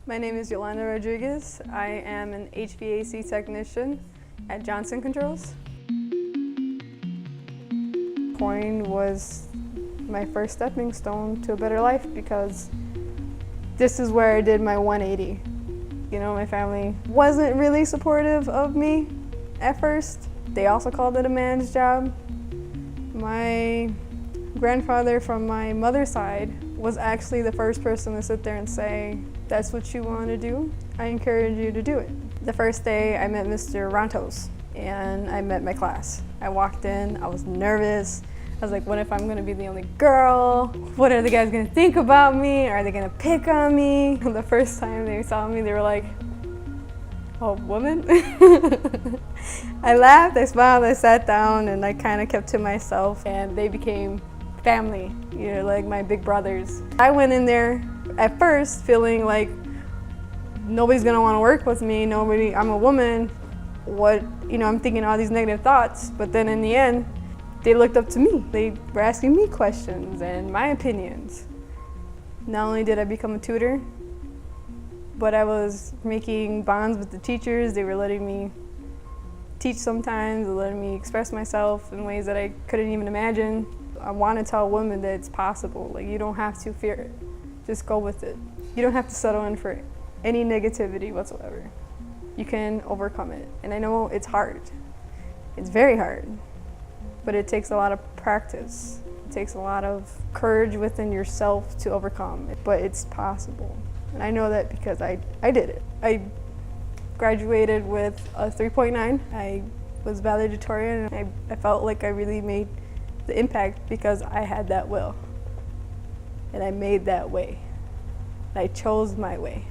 My name is Yolanda Rodrigues. I am an HVAC technician at Johnson Controls. Coyne was my first stepping stone to a better life because this is where I did my 180. You know, my family wasn't really supportive of me at first. They also called it a man's job. My grandfather from my mother's side was actually the first person to sit there and say, "That's what you want to do? I encourage you to do it." The first day I met Mr. Rontos and I met my class. I walked in, I was nervous. I was like, what if I'm gonna be the only girl? What are the guys gonna think about me? Are they gonna pick on me? The first time they saw me, they were like, "Oh, woman?" I laughed, I smiled, I sat down, and I kind of kept to myself, and they became family, you know, like my big brothers. I went in there at first feeling like nobody's gonna want to work with me, I'm a woman, I'm thinking all these negative thoughts, but then in the end, they looked up to me. They were asking me questions and my opinions. Not only did I become a tutor, but I was making bonds with the teachers. They were letting me teach sometimes, letting me express myself in ways that I couldn't even imagine. I want to tell women that it's possible. Like, you don't have to fear it. Just go with it. You don't have to settle in for any negativity whatsoever. You can overcome it. And I know it's hard. It's very hard. But it takes a lot of practice. It takes a lot of courage within yourself to overcome it. But it's possible. And I know that because I did it. I graduated with a 3.9. I was valedictorian, and I felt like I really made the impact because I had that will. And I made that way. I chose my way.